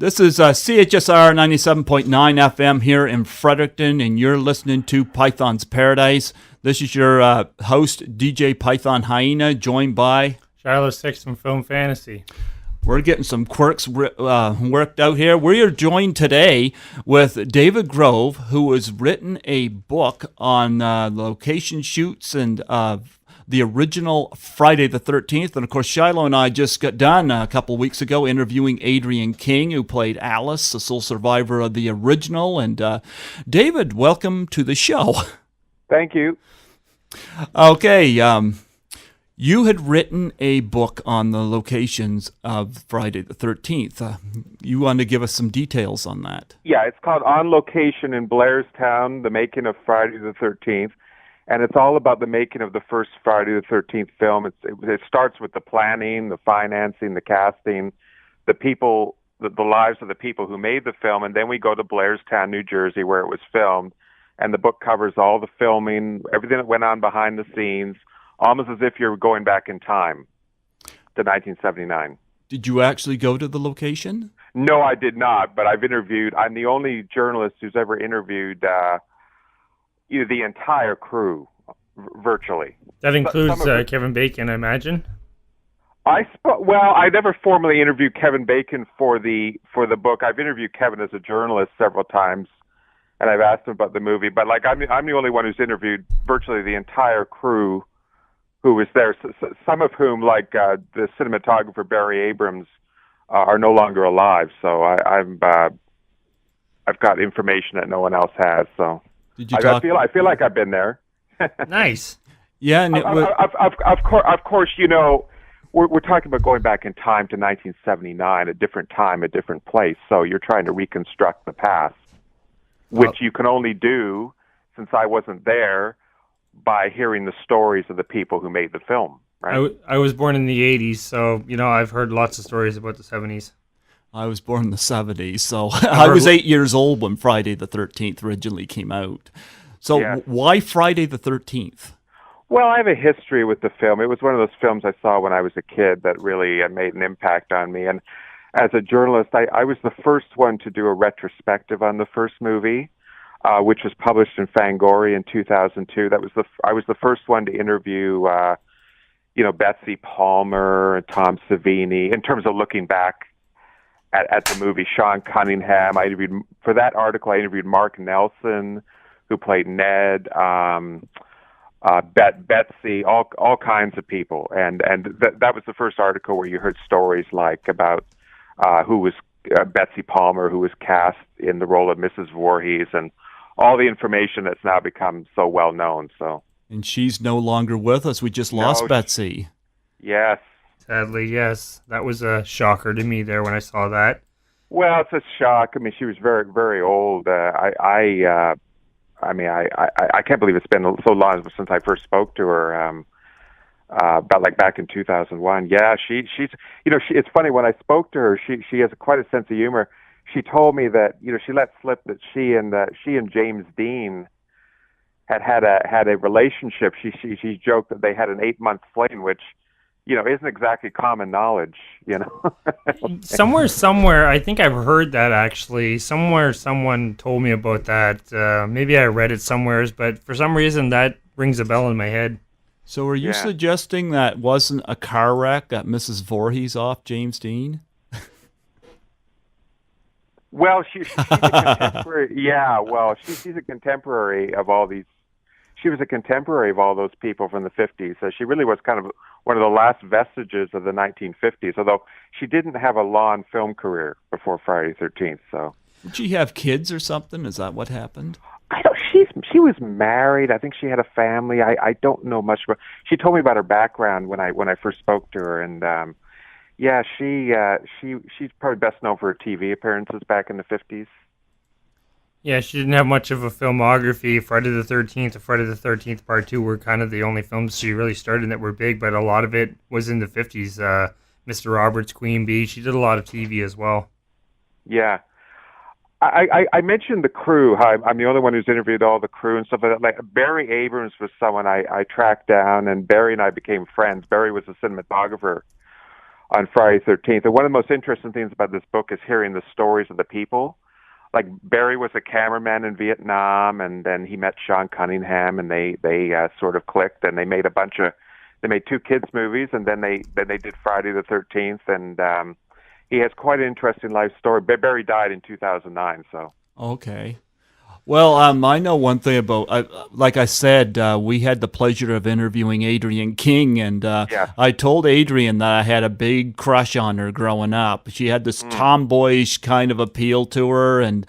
This is CHSR 97.9 FM here in Fredericton, and you're listening to Python's Paradise. This is your host, DJ Python Hyena, joined by Shilo Sixx from Film Fantasy. We're getting some quirks worked out here. We are joined today with David Grove, who has written a book on location shoots and the original Friday the 13th. And, of course, Shilo and I just got done a couple of weeks ago interviewing Adrian King, who played Alice, the sole survivor of the original. And, David, welcome to the show. Thank you. Okay, you had written a book on the locations of Friday the 13th. You want to give us some details on that? Yeah, it's called On Location in Blairstown, the making of Friday the 13th. And it's all about the making of the first Friday the 13th film. It starts with the planning, the financing, the casting, the people, the lives of the people who made the film. And then we go to Blairstown, New Jersey, where it was filmed. And the book covers all the filming, everything that went on behind the scenes, almost as if you're going back in time to 1979. Did you actually go to the location? No, I did not, but I'm the only journalist who's ever interviewed the entire crew, virtually. That includes Kevin Bacon, I imagine? I never formally interviewed Kevin Bacon for the book. I've interviewed Kevin as a journalist several times, and I've asked him about the movie. But I'm the only one who's interviewed virtually the entire crew who was there. Some of whom, like the cinematographer Barry Abrams, are no longer alive. So I've got information that no one else has. So I feel like I've been there. Nice. Yeah, and of course, we're talking about going back in time to 1979, a different time, a different place. So you're trying to reconstruct the past, which you can only do, since I wasn't there, by hearing the stories of the people who made the film. Right? I was born in the 80s, so I've heard lots of stories about the 70s. I was born in the 70s, so I was 8 years old when Friday the 13th originally came out. So why Friday the 13th? Well, I have a history with the film. It was one of those films I saw when I was a kid that really made an impact on me. And as a journalist, I was the first one to do a retrospective on the first movie, which was published in Fangoria in 2002. I was the first one to interview, Betsy Palmer and Tom Savini in terms of looking back at the movie. Sean Cunningham. For that article, I interviewed Mark Nelson, who played Ned, Betsy, all kinds of people, and that was the first article where you heard stories like about who was Betsy Palmer, who was cast in the role of Mrs. Voorhees, and all the information that's now become so well known. So, and she's no longer with us. We just lost Betsy. Yes. Sadly, yes. That was a shocker to me there when I saw that. Well, it's a shock. I mean, she was very, very old. I can't believe it's been so long since I first spoke to her. About back in 2001. Yeah, she's it's funny, when I spoke to her, she has quite a sense of humor. She told me that she let slip that she and James Dean had a relationship. She joked that they had an 8-month fling, which isn't exactly common knowledge, Somewhere, I think I've heard that actually. Somewhere, someone told me about that. Maybe I read it somewhere, but for some reason that rings a bell in my head. So are you suggesting that wasn't a car wreck that Mrs. Voorhees off James Dean? Well, she's a contemporary. Yeah, well, she's a contemporary of all these. She was a contemporary of all those people from the 50s. So she really was kind of one of the last vestiges of the 1950s, although she didn't have a long film career before Friday the 13th. So, did she have kids or something? Is that what happened? She was married. I think she had a family. I don't know much about. She told me about her background when I first spoke to her, and she's probably best known for her TV appearances back in the 50s. Yeah, she didn't have much of a filmography. Friday the 13th and Friday the 13th Part 2 were kind of the only films she really started that were big, but a lot of it was in the 50s. Mr. Roberts, Queen Bee. She did a lot of TV as well. Yeah. I mentioned the crew, how I'm the only one who's interviewed all the crew and stuff like that. Like Barry Abrams was someone I tracked down, and Barry and I became friends. Barry was a cinematographer on Friday the 13th. And one of the most interesting things about this book is hearing the stories of the people. Like Barry was a cameraman in Vietnam, and then he met Sean Cunningham, and they sort of clicked, and they made they made 2 kids movies, and then they did Friday the 13th, and he has quite an interesting life story. Barry died in 2009, so. Okay. Well, I know one thing about, like I said, we had the pleasure of interviewing Adrian King, and I told Adrian that I had a big crush on her growing up. She had this tomboyish kind of appeal to her, and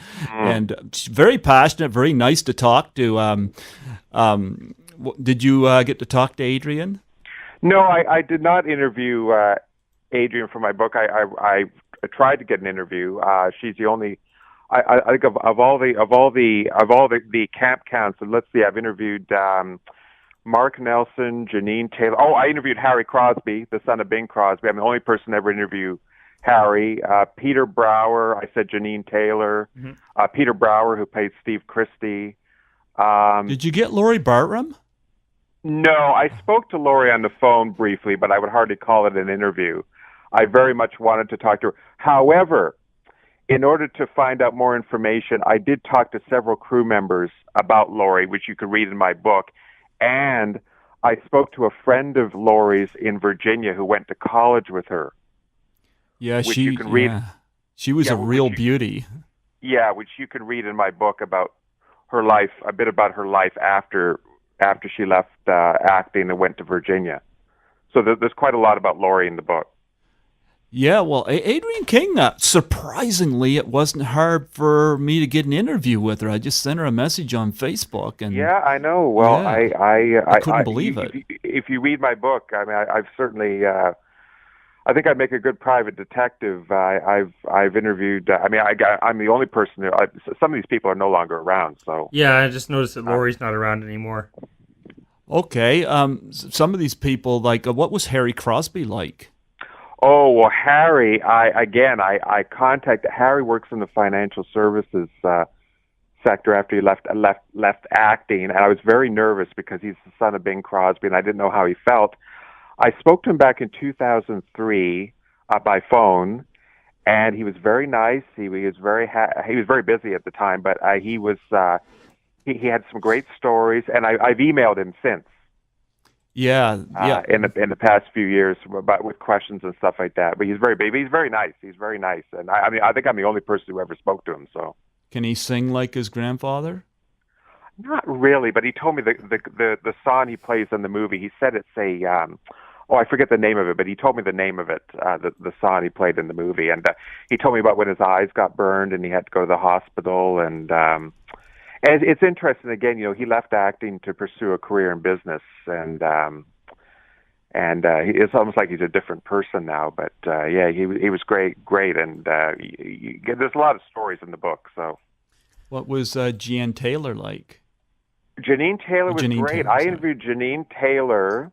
she's very passionate, very nice to talk to. Did you get to talk to Adrian? No, I did not interview Adrian for my book. I tried to get an interview. She's the only. I think of all the camp counselors. Let's see. I've interviewed Mark Nelson, Janine Taylor. Oh, I interviewed Harry Crosby, the son of Bing Crosby. I'm the only person to ever interview Harry. Peter Brower. I said Janine Taylor. Peter Brower, who played Steve Christie. Did you get Laurie Bartram? No, I spoke to Laurie on the phone briefly, but I would hardly call it an interview. I very much wanted to talk to her. However, in order to find out more information, I did talk to several crew members about Laurie, which you can read in my book. And I spoke to a friend of Laurie's in Virginia who went to college with her. Yeah, she was a real beauty. Yeah, which you can read in my book about her life, a bit about her life after she left acting and went to Virginia. So there's quite a lot about Laurie in the book. Yeah, well, Adrian King, surprisingly, it wasn't hard for me to get an interview with her. I just sent her a message on Facebook. And yeah, I know. Well, yeah, I couldn't believe it. If you read my book, I mean, I've certainly, I think I'd make a good private detective. I've interviewed, I'm the only person who, some of these people are no longer around, so. Yeah, I just noticed that Laurie's not around anymore. Okay, some of these people, like, what was Harry Crosby like? Oh, well, Harry, I contacted, Harry works in the financial services sector after he left acting, and I was very nervous because he's the son of Bing Crosby, and I didn't know how he felt. I spoke to him back in 2003 by phone, and he was very nice. He was very busy at the time, but he had some great stories, and I've emailed him since. Yeah. In the past few years, with questions and stuff like that. But he's very nice. He's very nice, and I think I'm the only person who ever spoke to him. So. Can he sing like his grandfather? Not really, but he told me the song he plays in the movie. He said it's I forget the name of it, but he told me the name of it, the song he played in the movie, and he told me about when his eyes got burned and he had to go to the hospital, and it's interesting. Again, he left acting to pursue a career in business, and it's almost like he's a different person now. But he was great, and there's a lot of stories in the book. So, what was Janine Taylor like? Janine Taylor was great. I interviewed Janine Taylor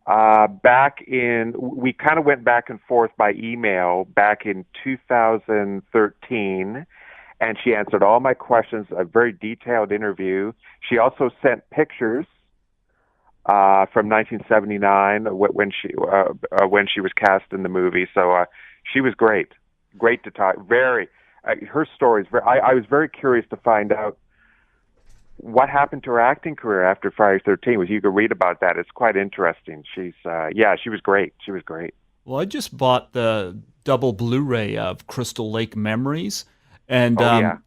we kind of went back and forth by email back in 2013. And she answered all my questions, a very detailed interview. She also sent pictures from 1979 when she was cast in the movie. So she was great to talk. Her stories. I was very curious to find out what happened to her acting career after Friday the 13th. You could read about that. It's quite interesting. She was great. She was great. Well, I just bought the double Blu-ray of Crystal Lake Memories. And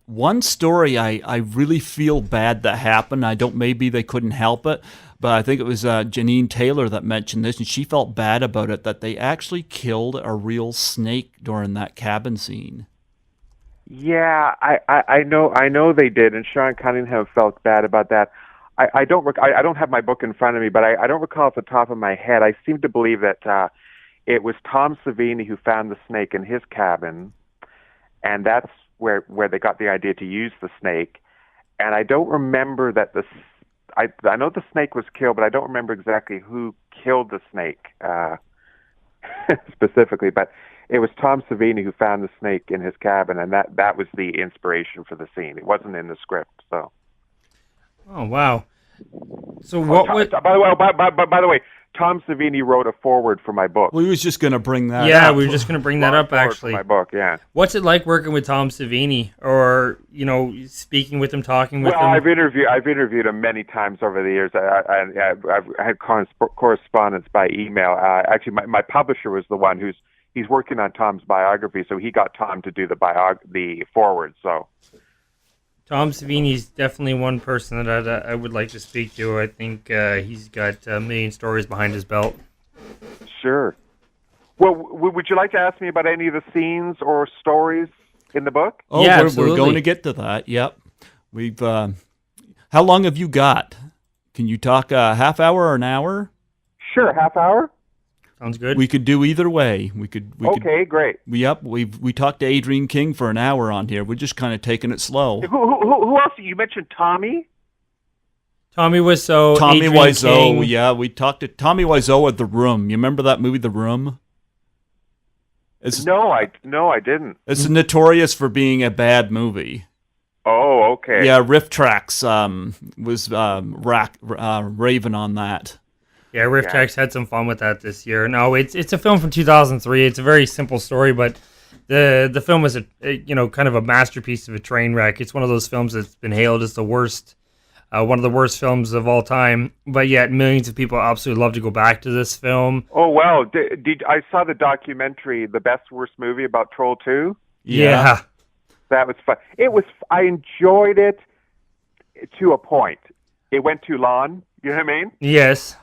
one story I really feel bad that happened. Maybe they couldn't help it, but I think it was Janine Taylor that mentioned this, and she felt bad about it, that they actually killed a real snake during that cabin scene. Yeah, I know they did, and Sean Cunningham felt bad about that. I don't have my book in front of me, but I don't recall off the top of my head. I seem to believe that it was Tom Savini who found the snake in his cabin, and that's where they got the idea to use the snake. And I don't remember that I know the snake was killed, but I don't remember exactly who killed the snake specifically. But it was Tom Savini who found the snake in his cabin, and that was the inspiration for the scene. It wasn't in the script, so. Oh wow! So what? By the way, Tom Savini wrote a foreword for my book. We was just going to bring that up. Yeah, we were just going to bring that up, Foreword actually. for my book, yeah. What's it like working with Tom Savini, or speaking with him, talking with him? Well, I've interviewed him many times over the years. I've had correspondence by email. Actually, my publisher was the one he's working on Tom's biography, so he got Tom to do the foreword. So Tom Savini's definitely one person that I would like to speak to. I think he's got a million stories behind his belt. sure. Well, would you like to ask me about any of the scenes or stories in the book? Oh, Yeah, we're absolutely. going to get to that. Yep. We've. How long have you got? Can you talk a half hour or an hour? Sure, half hour. Sounds good. We could do either way. We could. Okay, great. Yep. We talked to Adrian King for an hour on here. We're just kind of taking it slow. Who else? You mentioned Tommy. Tommy Wiseau. Tommy Adrian Wiseau. King. Yeah, we talked to Tommy Wiseau at The Room. You remember that movie, The Room? No, I didn't. It's notorious for being a bad movie. Oh, okay. Yeah, Rifftrax was raving on that. Yeah, Rifftrax had some fun with that this year. No, it's a film from 2003. It's a very simple story, but the film is a kind of a masterpiece of a train wreck. It's one of those films that's been hailed as the worst, one of the worst films of all time. But yet, millions of people absolutely love to go back to this film. Oh well, did I saw the documentary, The Best Worst Movie about Troll 2? Yeah. That was fun. I enjoyed it to a point. It went too long. You know what I mean? Yes.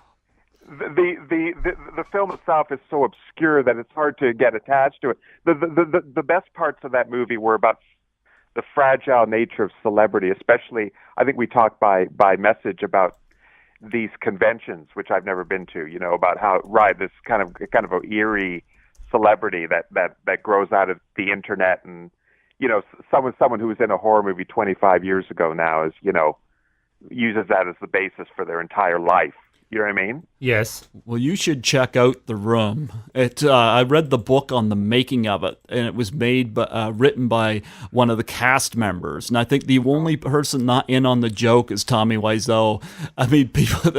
The film itself is so obscure that it's hard to get attached to it. The best parts of that movie were about the fragile nature of celebrity, especially. I think we talked by message about these conventions, which I've never been to. About how this kind of a eerie celebrity that grows out of the internet, and someone who was in a horror movie 25 years ago now is uses that as the basis for their entire life. You know what I mean? Yes. Well, you should check out The Room. I read the book on the making of it, and it was written by one of the cast members. And I think the only person not in on the joke is Tommy Wiseau. I mean, people.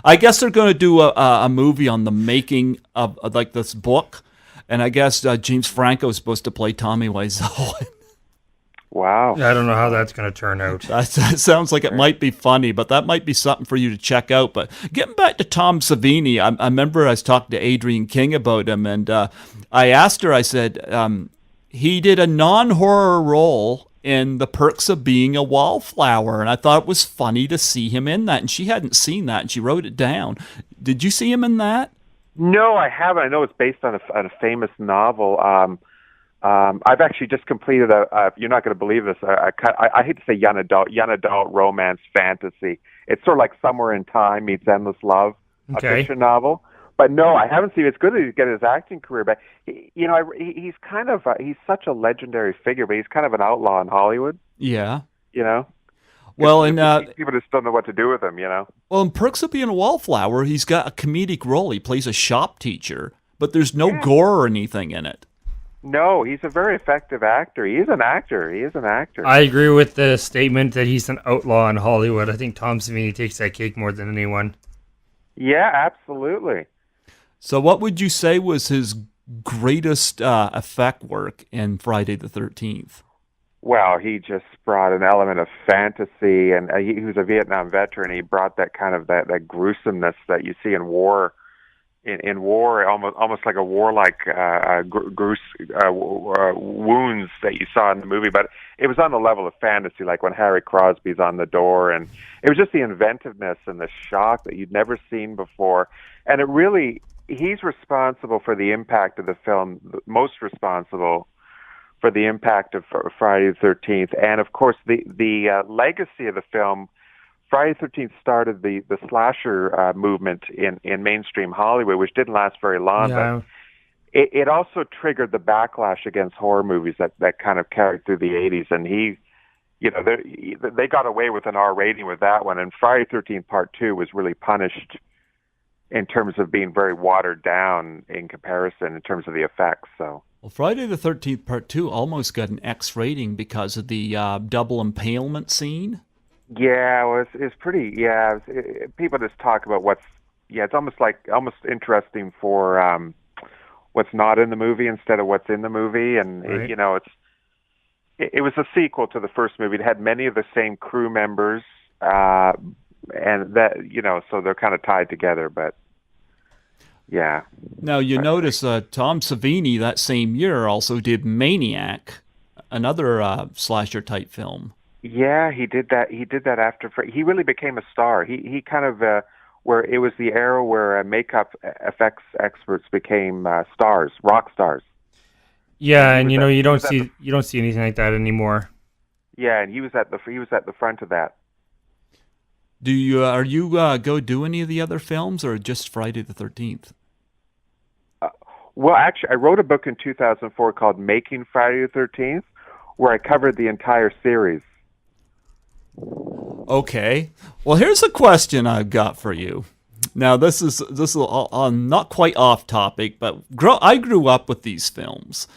I guess they're going to do a movie on the making of like this book, and I guess James Franco is supposed to play Tommy Wiseau. Wow. I don't know how that's going to turn out. That sounds like it might be funny, but that might be something for you to check out. But getting back to Tom Savini, I remember I was talking to Adrian King about him, and I asked her, I said, he did a non-horror role in The Perks of Being a Wallflower, and I thought it was funny to see him in that, and she hadn't seen that, and she wrote it down. Did you see him in that? No, I haven't. I know it's based on a famous novel. I've actually just completed you're not going to believe this. I hate to say young adult romance fantasy. It's sort of like Somewhere in Time meets Endless Love, a fiction novel. But no, I haven't seen it. It's good that he's getting his acting career back. He's kind of he's such a legendary figure, but he's kind of an outlaw in Hollywood. Yeah. Well, and people just don't know what to do with him. Well, in Perks of Being a Wallflower, he's got a comedic role. He plays a shop teacher, but there's no gore or anything in it. No, he's a very effective actor. He is an actor. I agree with the statement that he's an outlaw in Hollywood. I think Tom Savini takes that cake more than anyone. Yeah, absolutely. So what would you say was his greatest effect work in Friday the 13th? Well, he just brought an element of fantasy, and he was a Vietnam veteran. He brought that kind of that gruesomeness that you see in war. In war, almost like a warlike wounds that you saw in the movie, but it was on the level of fantasy, like when Harry Crosby's on the door, and it was just the inventiveness and the shock that you'd never seen before. And he's responsible for the impact of the film, most responsible for the impact of Friday the 13th, and of course the legacy of the film. Friday the 13th started the slasher movement in mainstream Hollywood, which didn't last very long. Yeah. But it also triggered the backlash against horror movies that kind of carried through the 80s. And they got away with an R rating with that one. And Friday the 13th Part 2 was really punished in terms of being very watered down in comparison in terms of the effects. So. Well, Friday the 13th Part 2 almost got an X rating because of the double impalement scene. Yeah, well, it's pretty. Yeah, people just talk about what's it's almost interesting for what's not in the movie instead of what's in the movie, and Right. it was a sequel to the first movie. It had many of the same crew members, and that so they're kind of tied together. But yeah. Now, you notice Tom Savini that same year also did Maniac, another slasher-type film. Yeah, he did that. He did that after he really became a star. He kind of where it was the era where makeup effects experts became stars, rock stars. Yeah, And and he was you don't see anything like that anymore. Yeah, and he was at the front of that. Are you go do any of the other films or just Friday the 13th? Well, actually, I wrote a book in 2004 called Making Friday the 13th, where I covered the entire series. Okay. Well, here's a question I've got for you. Now, this is not quite off topic, but I grew up with these films,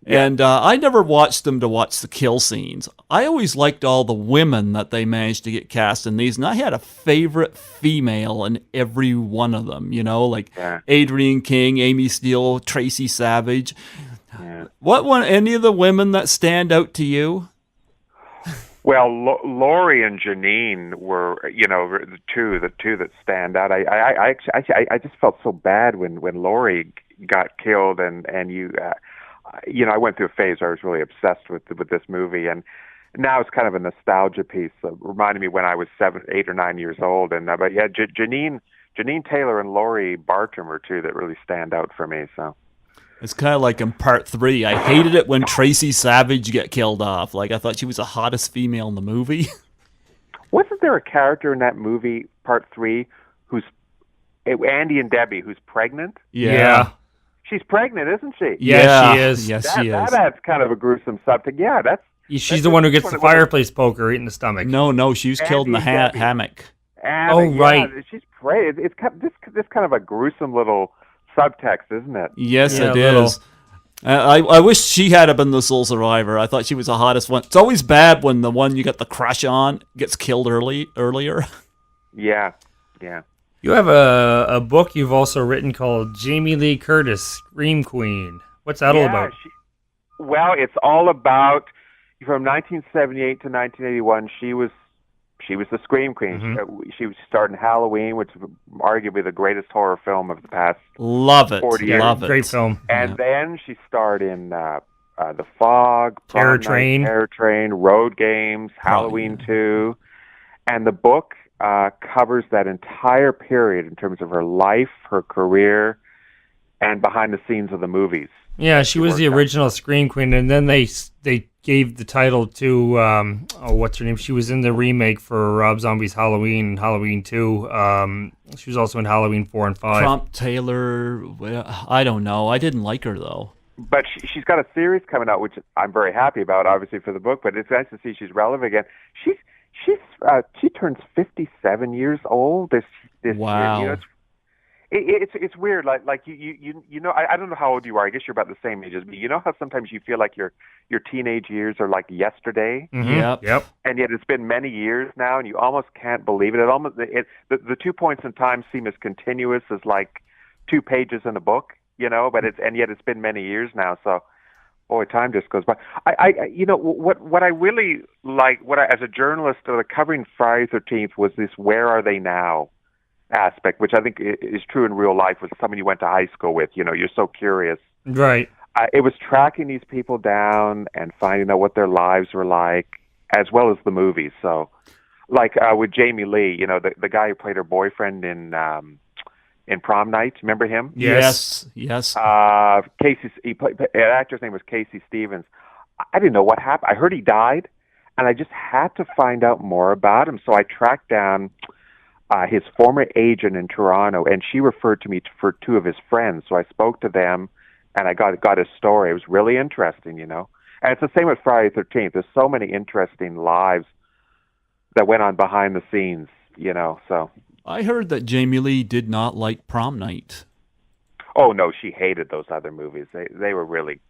and I never watched them to watch the kill scenes. I always liked all the women that they managed to get cast in these, and I had a favorite female in every one of them. Like Adrian King, Amy Steele, Tracy Savage. Yeah. What one? Any of the women that stand out to you? Well, Laurie and Janine were, the two that stand out. I just felt so bad when Laurie got killed, and I went through a phase where I was really obsessed with this movie, and now it's kind of a nostalgia piece, reminding me when I was 7, 8, or 9 years old. And but yeah, Janine Taylor and Laurie Bartram are two that really stand out for me. So. It's kind of like in part 3. I hated it when Tracy Savage got killed off. Like, I thought she was the hottest female in the movie. Wasn't there a character in that movie, part 3, who's Andy and Debbie, who's pregnant? Yeah. She's pregnant, isn't she? Yeah, she is. Yes, she is. That's kind of a gruesome subject. Yeah, She's the one who gets the fireplace poker right in the stomach. No, she was killed in the Andy and Debbie. hammock. Right. She's great. It's this kind of a gruesome little subtext, isn't it? Yes, Yeah, it a little. is. I wish she had been the sole survivor. I thought she was the hottest one. It's always bad when the one you got the crush on gets killed earlier. Yeah. You have a book you've also written called Jamie Lee Curtis, Scream Queen. What's that all about? Well, it's all about from 1978 to 1981. She was the Scream Queen. Mm-hmm. She starred in Halloween, which is arguably the greatest horror film of the past Love it. 40 years. Love it. Great film. And then she starred in The Fog, Terror Prom Night, Train. Terror Train, Road Games, Halloween 2. And the book covers that entire period in terms of her life, her career, and behind the scenes of the movies. Yeah, she was the original Scream Queen, and then they gave the title to what's her name? She was in the remake for Rob Zombie's Halloween, Halloween 2. She was also in Halloween 4 and 5. Prompt Taylor, I don't know. I didn't like her though. But she's got a series coming out, which I'm very happy about, obviously for the book. But it's nice to see she's relevant again. She turns 57 years old this Wow. year. It's weird. Like you know, I don't know how old you are. I guess you're about the same age as me. You know how sometimes you feel like your teenage years are like yesterday, Mm-hmm. Yep. and yet it's been many years now, and you almost can't believe it. The 2 points in time seem as continuous as like 2 pages in a book, But yet it's been many years now. So, boy, time just goes by. What I really like, as a journalist covering Friday the 13th was this "Where are they now?" aspect, which I think is true in real life with someone you went to high school with. You're so curious. Right. It was tracking these people down and finding out what their lives were like, as well as the movies. So, like with Jamie Lee, the guy who played her boyfriend in Prom Night. Remember him? Yes. Casey. The actor's name was Casey Stevens. I didn't know what happened. I heard he died, and I just had to find out more about him. So I tracked down his former agent in Toronto, and she referred to me for 2 of his friends. So I spoke to them, and I got his story. It was really interesting, And it's the same with Friday the 13th. There's so many interesting lives that went on behind the scenes, So I heard that Jamie Lee did not like Prom Night. Oh no, she hated those other movies. They were really.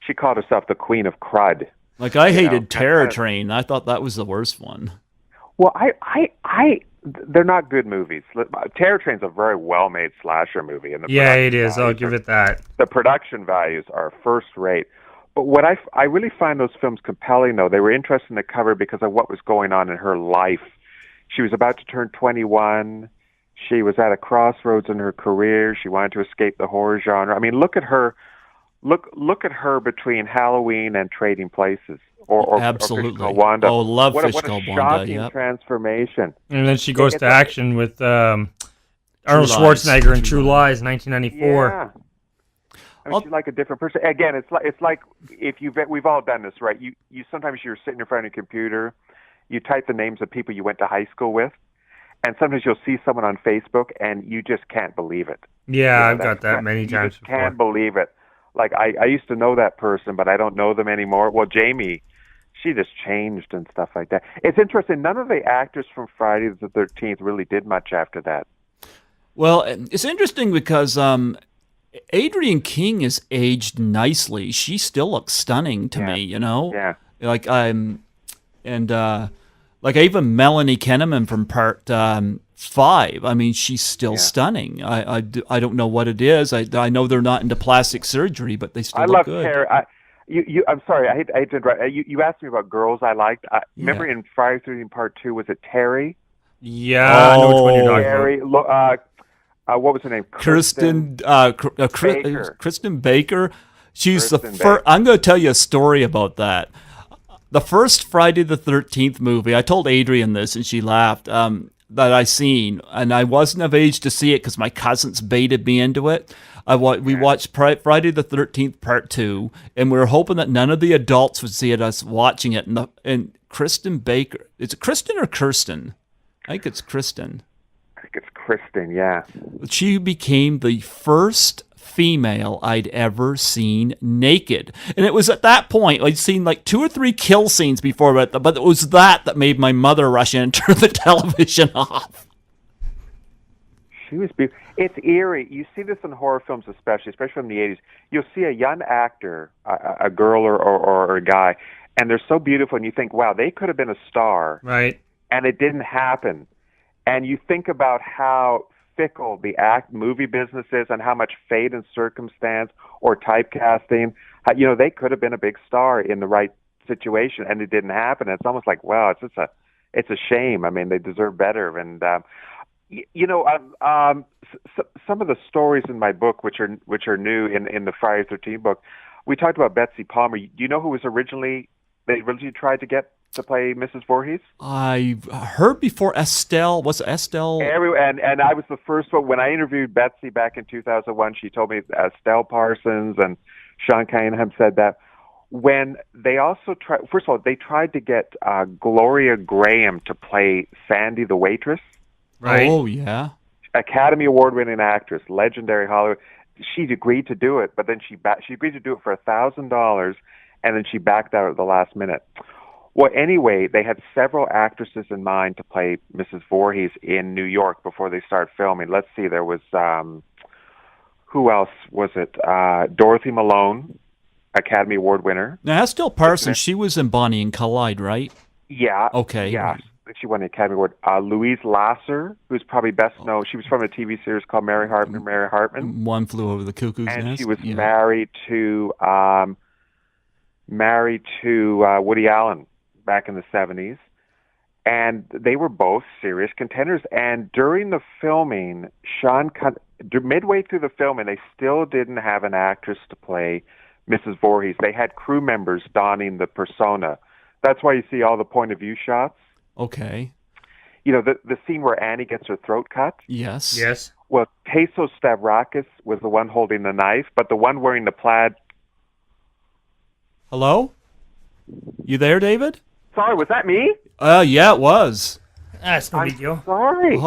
She called herself the Queen of Crud. Like I hated Terror Train. I thought that was the worst one. Well, I they're not good movies. Terror Train's a very well-made slasher movie, and it is. I'll give it that. The production values are first rate. But what I really find those films compelling, though, they were interesting to cover because of what was going on in her life. She was about to turn 21. She was at a crossroads in her career. She wanted to escape the horror genre. I mean, look at her. Look at her between Halloween and Trading Places. Or Absolutely. Fish Called Wanda. Oh, love what Fish a Called Wanda. shocking Yep. transformation. And then she goes to action with Arnold Schwarzenegger in True Lies, 1994. Yeah. I mean, she's like a different person. Again, it's like if we've all done this, right? You sometimes you're sitting in front of your computer, you type the names of people you went to high school with, and sometimes you'll see someone on Facebook and you just can't believe it. Yeah, I've got that many times just before. Can't believe it. Like I used to know that person, but I don't know them anymore. Well, Jamie, she just changed and stuff like that. It's interesting. None of the actors from Friday the 13th really did much after that. Well, it's interesting because Adrian King is aged nicely. She still looks stunning to me, you know? Yeah. Like like even Melanie Kinnaman from part 5. I mean, she's still stunning. I don't know what it is. I know they're not into plastic surgery, but they still look good. Terry. I'm sorry. I hate to interrupt. You asked me about girls I liked. Remember in Friday the 13th Part 2, was it Terry? Yeah, I know which one you're talking Terry. What was her name? Kristen Baker. Kristen Baker. She's Kristen the Baker. first. I'm going to tell you a story about that. The first Friday the 13th movie, I told Adrian this and she laughed, that I seen, and I wasn't of age to see it because my cousins baited me into it. We watched Friday the 13th Part 2, and we were hoping that none of the adults would see us watching it. And Kristen Baker, is it Kristen or Kirsten? I think it's Kristen. I think it's Kristen, yeah. She became the first female I'd ever seen naked. And it was at that point, I'd seen like 2 or 3 kill scenes before, but it was that made my mother rush in and turn the television off. She was beautiful. It's eerie. You see this in horror films especially from the 80s. You'll see a young actor, a girl or a guy, and they're so beautiful, and you think, wow, they could have been a star. Right. And it didn't happen. And you think about how fickle the movie business is and how much fate and circumstance or typecasting, they could have been a big star in the right situation, and it didn't happen. And it's almost like, wow, it's a shame. I mean, they deserve better. And some of the stories in my book, which are new in the Friday the 13th book, we talked about Betsy Palmer. Do you know who they originally tried to get to play Mrs. Voorhees? I heard before Estelle. Was it Estelle? And I was the first one. When I interviewed Betsy back in 2001, she told me Estelle Parsons and Sean Cunningham said that. When they also tried, first of all, they tried to get Gloria Graham to play Sandy the waitress. Right. Oh, yeah. Academy Award-winning actress, legendary Hollywood. She agreed to do it, but then she agreed to do it for $1,000, and then she backed out at the last minute. Well, anyway, they had several actresses in mind to play Mrs. Voorhees in New York before they started filming. Let's see, there was, who else was it? Dorothy Malone, Academy Award winner. Now, Estelle Parsons, she was in Bonnie and Clyde, right? Yeah. Okay. Yeah. She won the Academy Award. Louise Lasser, who's probably best known, she was from a TV series called Mary Hartman. One Flew Over the Cuckoo's Nest. And she was married to Woody Allen back in the 70s. And they were both serious contenders. And during the filming, midway through the filming, they still didn't have an actress to play Mrs. Voorhees. They had crew members donning the persona. That's why you see all the point of view shots. Okay. You know, the scene where Annie gets her throat cut? Yes. Yes. Well, Tasos Stavrakis was the one holding the knife, but the one wearing the plaid... Hello? You there, David? Sorry, was that me? Yeah, it was. That's no big deal. Sorry.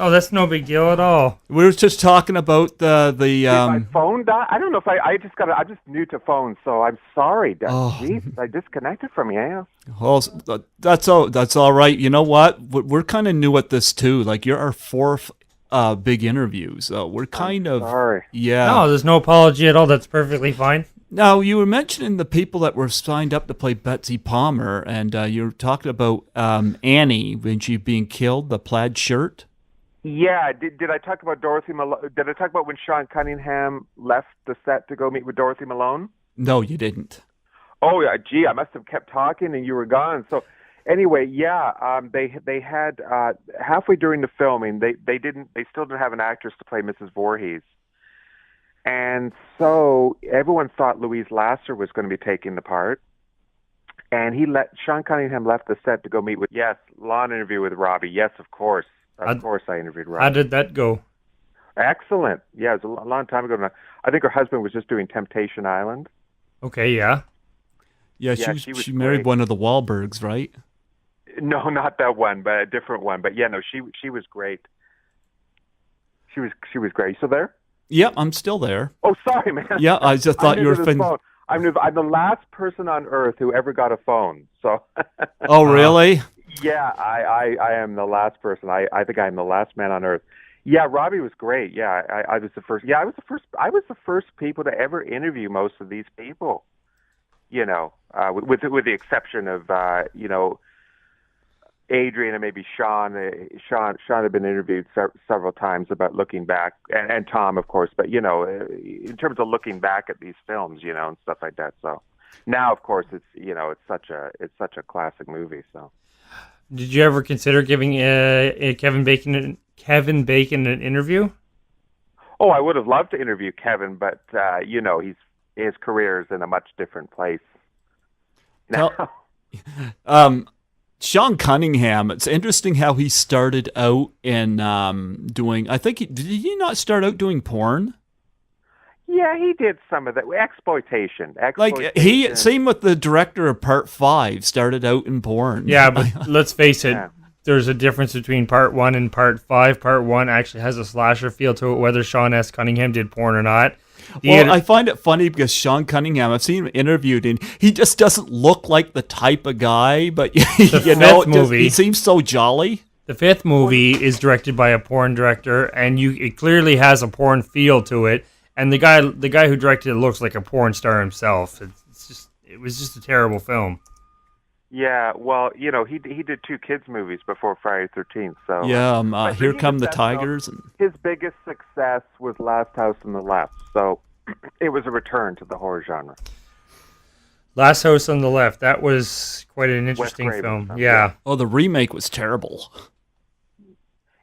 Oh, that's no big deal at all. we were just talking about the Did my phone die? I don't know if I'm just new to phones, so I'm sorry. Jesus, I disconnected from you. Yeah. Oh, that's all right. You know what? We're kind of new at this too. Like, you're our 4th big interview, so we're kind of sorry. Yeah. No, there's no apology at all. That's perfectly fine. Now, you were mentioning the people that were signed up to play Betsy Palmer, and you were talking about Annie when she being killed, the plaid shirt. Yeah, did I talk about Dorothy Malone? Did I talk about when Sean Cunningham left the set to go meet with Dorothy Malone? No, you didn't. Oh yeah, gee, I must have kept talking and you were gone. So anyway, yeah, they had halfway during the filming, they still didn't have an actress to play Mrs. Voorhees, and so everyone thought Louise Lasser was going to be taking the part, and Sean Cunningham left the set to go meet with lawn interview with Robbie. Yes, of course. Of course, I interviewed Robbie. How did that go? Excellent. Yeah, it was a long time ago now. I think her husband was just doing Temptation Island. Okay, yeah. Yeah, she married one of the Wahlbergs, right? No, not that one, but a different one. But yeah, no, she was great. She was great. You still there? Yeah, I'm still there. Oh, sorry, man. Yeah, I just thought you were I'm the last person on earth who ever got a phone. So. Oh, really? Yeah, I am the last person. I think I'm the last man on earth. Yeah, Robbie was great. Yeah, I was the first. Yeah, I was the first people to ever interview most of these people. You know, with the exception of Adrian and maybe Sean. Sean had been interviewed several times about looking back, and Tom, of course. But in terms of looking back at these films, and stuff like that. So now, of course, it's such a classic movie. So. Did you ever consider giving Kevin Bacon an interview? Oh, I would have loved to interview Kevin, but his career is in a much different place now. Sean Cunningham. It's interesting how he started out in doing. I think did he not start out doing porn? Yeah, he did some of that exploitation. Like same with the director of Part 5, started out in porn. Yeah, but let's face it, there's a difference between Part 1 and Part 5. Part 1 actually has a slasher feel to it, whether Sean S. Cunningham did porn or not. I find it funny because Sean Cunningham, I've seen him interviewed, and he just doesn't look like the type of guy, but he seems so jolly. The 5th movie is directed by a porn director, and it clearly has a porn feel to it. And the guy who directed it looks like a porn star himself. It was just a terrible film. Yeah, well, he did 2 kids movies before Friday the 13th. So yeah, Here Come the Tigers. His biggest success was Last House on the Left. So it was a return to the horror genre. Last House on the Left. That was quite an interesting film. Yeah. Oh, the remake was terrible.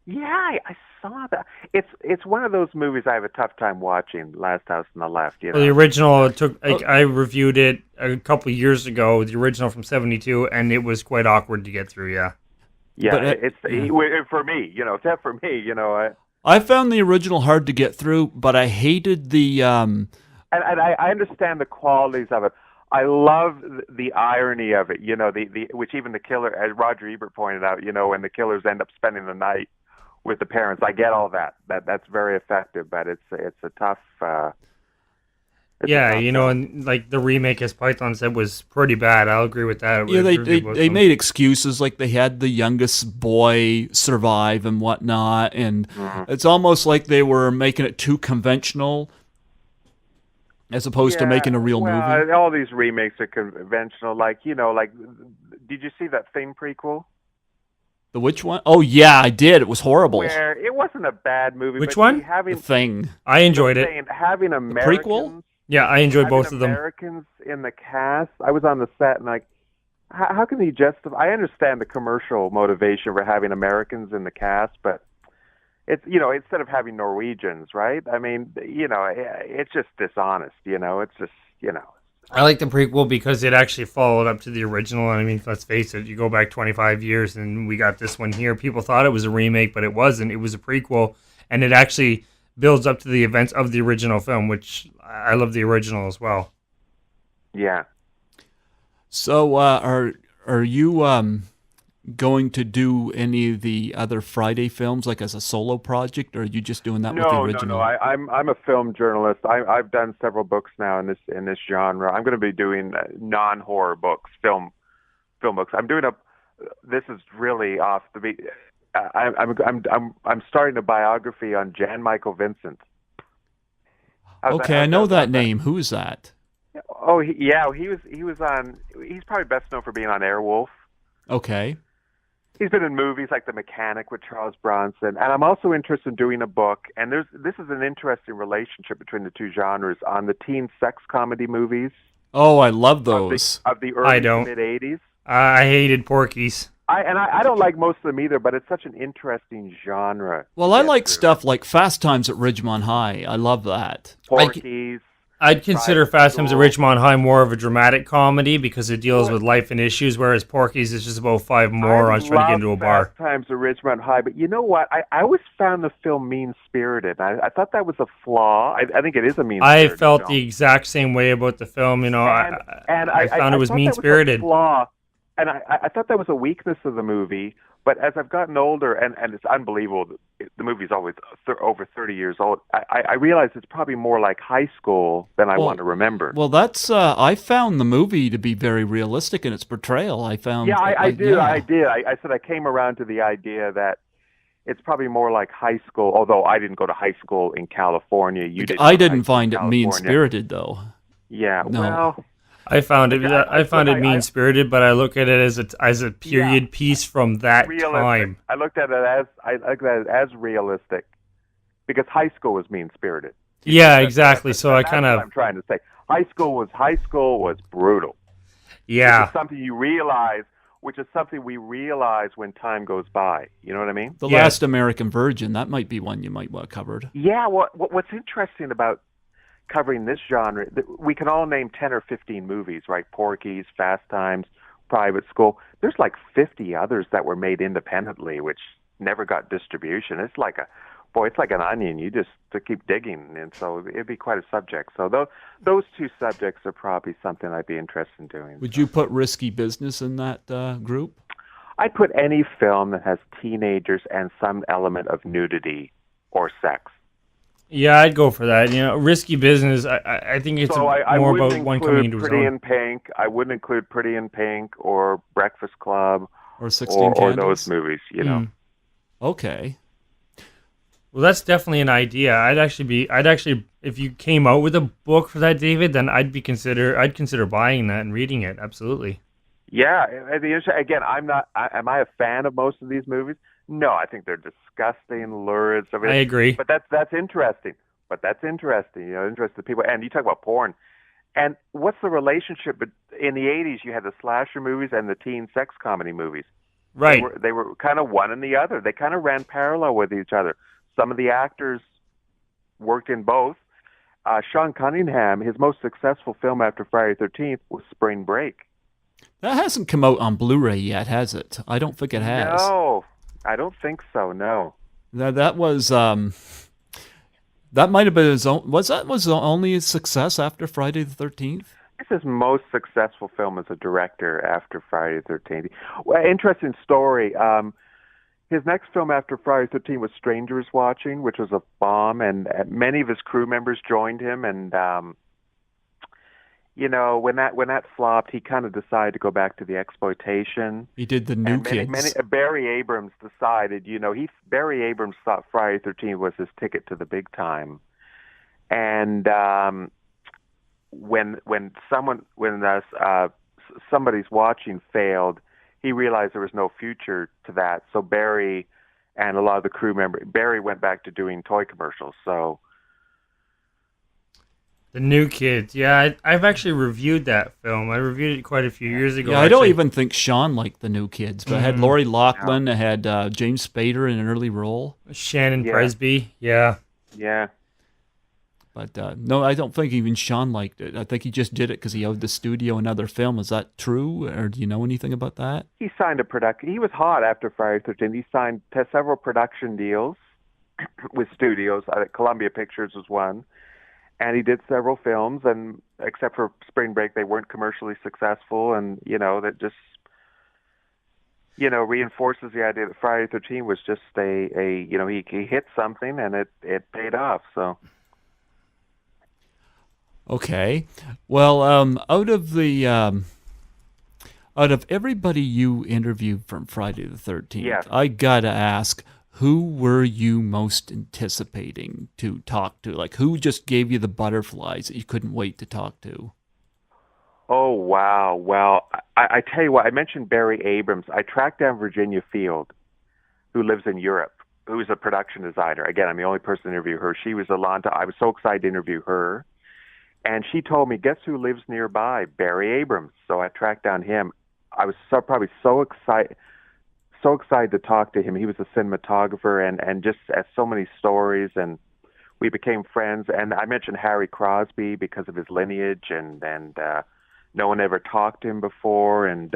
Yeah, I saw that. It's one of those movies I have a tough time watching. Last House on the Left. Well, the original I reviewed it a couple of years ago. The original from '72, and it was quite awkward to get through. Yeah. Yeah, for me. Except for me. I found the original hard to get through, but I hated the. And I understand the qualities of it. I love the irony of it. Which even the killer, as Roger Ebert pointed out, when the killers end up spending the night with the parents. I get all that. That's very effective, but it's a tough. And like the remake, as Python said, was pretty bad. I'll agree with that. Yeah, they made excuses, like they had the youngest boy survive and whatnot, and it's almost like they were making it too conventional, as opposed to making a real movie. All these remakes are conventional. Did you see that Thing prequel? The which one? Oh, yeah, I did. It was horrible. Where it wasn't a bad movie. Which one? The Thing. I enjoyed it. Having Americans. The prequel? Yeah, I enjoyed both of them. Americans in the cast. I was on the set and how can he justify? I understand the commercial motivation for having Americans in the cast, but it's instead of having Norwegians, right? I mean, it's just dishonest. It's just I like the prequel because it actually followed up to the original. And I mean, let's face it, you go back 25 years and we got this one here. People thought it was a remake, but it wasn't. It was a prequel, and it actually builds up to the events of the original film, which I love the original as well. Yeah. So are you going to do any of the other Friday films, like as a solo project, or are you just doing that with the original? No. I'm a film journalist. I've done several books now in this genre. I'm going to be doing non-horror books, film books. I'm doing this is really off the beat. I'm starting a biography on Jan Michael Vincent. Okay, I know that name. Who is that? Oh, he was on. He's probably best known for being on Airwolf. Okay. He's been in movies like The Mechanic with Charles Bronson, and I'm also interested in doing a book. And this is an interesting relationship between the two genres on the teen sex comedy movies Oh, I love of those. the I early to don't. mid '80s. I hated Porky's. I don't like most of them either, but it's such an interesting genre. Well, to I get like through. stuff like Fast Times at Ridgemont High. I love that. Porky's. I'd consider Private Fast Times at School. Ridgemont High more of a dramatic comedy because it deals with life and issues, whereas Porky's is just about five morons trying to get into a bar. Fast Times at Ridgemont High, but you know what? I always found the film mean-spirited. I thought that was a flaw. I think it is a mean-spirited I felt film. the exact same way about the film. You know, I found it was thought that mean-spirited. a flaw, and I thought that was a weakness of the movie. But as I've gotten older, and it's unbelievable, the movie's always over 30 years old, I realize it's probably more like high school than I want to remember. Well, that's I found the movie to be very realistic in its portrayal. I found. Yeah, I did. Yeah. I did. I said I came around to the idea that it's probably more like high school, although I didn't go to high school in California. You did. I didn't find it mean-spirited, though. Yeah, No. well, I found it. I found it I- mean-spirited, but I look at it as a period piece from that realistic. time. I looked at it as realistic because high school was mean-spirited. Yeah, exactly. So I That's kind what of I'm trying to say. High school was brutal. yeah. It's something you realize, which is something we realize when time goes by. You know what I mean? The Yeah. Last American Virgin, that might be one you might want covered. Yeah. What's interesting about covering this genre, we can all name 10 or 15 movies, right? Porky's, Fast Times, Private School. There's like 50 others that were made independently, which never got distribution. It's like it's like an onion. You just to keep digging, and so it'd be quite a subject. So those two subjects are probably something I'd be interested in doing. Would you put Risky Business in that group? I'd put any film that has teenagers and some element of nudity or sex. Yeah, I'd go for that. You know, Risky Business. I think it's So I more wouldn't about one coming into include his Pretty own. in Pink. I wouldn't include Pretty in Pink or Breakfast Club Or 16 or Candles? those movies. You know. Okay. Well, that's definitely an idea. I'd actually, if you came out with a book for that, David, then I'd consider buying that and reading it. Absolutely. Yeah. Again, I'm not. Am I a fan of most of these movies? No, I think they're disgusting, lurid. I agree. But that's interesting. You know, interesting people. And you talk about porn. And what's the relationship? But in the '80s, you had the slasher movies and the teen sex comedy movies. Right. They were kind of one and the other. They kind of ran parallel with each other. Some of the actors worked in both. Sean Cunningham, his most successful film after Friday the 13th was Spring Break. That hasn't come out on Blu-ray yet, has it? I don't think it has. No, I don't think so. No. That was that might have been his own. Was only a success after Friday the 13th? It's his most successful film as a director after Friday the 13th. Well, interesting story. His next film after Friday the 13th was Strangers Watching, which was a bomb, and many of his crew members joined him. And you know, when that flopped, he kind of decided to go back to the exploitation. He did the New Kids. Barry Abrams decided, you know, Barry Abrams thought Friday the 13th was his ticket to the big time, and when somebody's watching failed, he realized there was no future to that. So Barry and a lot of the crew members, Barry went back to doing toy commercials. So The New Kids. Yeah, I've actually reviewed that film. I reviewed it quite a few years ago. Yeah, I don't actually. even think Sean liked the New Kids, but it had Lori Loughlin, it had James Spader in an early role. Shannon Yeah. Presby. Yeah. yeah, But no, I don't think even Sean liked it. I think he just did it because he owed the studio another film. Is that true, or do you know anything about that? he signed a production. He was hot after Friday the 13th. He signed several production deals with studios. Columbia Pictures was one. And he did several films, and except for Spring Break, they weren't commercially successful. And, you know, that just, you know, reinforces the idea that Friday the 13th was just he hit something and it paid off. So. Okay. Well, out of everybody you interviewed from Friday the 13th, Yes. I gotta ask, who were you most anticipating to talk to? Like, who just gave you the butterflies that you couldn't wait to talk to? Oh, wow. Well, I tell you what, I mentioned Barry Abrams. I tracked down Virginia Field, who lives in Europe, who's a production designer. Again, I'm the only person to interview her. She was I was so excited to interview her. And she told me, guess who lives nearby? Barry Abrams. So I tracked down him. I was probably so excited to talk to him. He was a cinematographer and just has so many stories, and we became friends. And I mentioned Harry Crosby because of his lineage, and no one ever talked to him before. And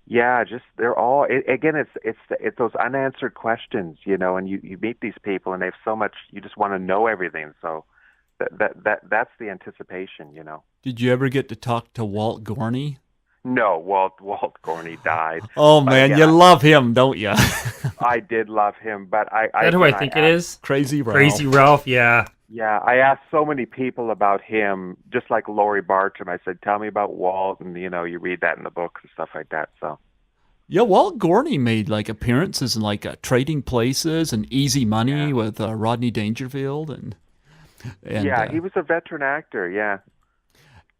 yeah, just they're all again. It's those unanswered questions, and you meet these people, and they have so much. You just want to know everything. So that's the anticipation, Did you ever get to talk to Walt Gorney? No, Walt Gorney died. Oh man, again, you love him, don't you? I did love him, but Is that who I think it is? Crazy Ralph. Crazy Ralph, yeah. Yeah, I asked so many people about him, just like Laurie Bartram. I said, "Tell me about Walt," and you read that in the books and stuff like that. So. Yeah, Walt Gorney made appearances in Trading Places and Easy Money with Rodney Dangerfield and yeah, he was a veteran actor. Yeah.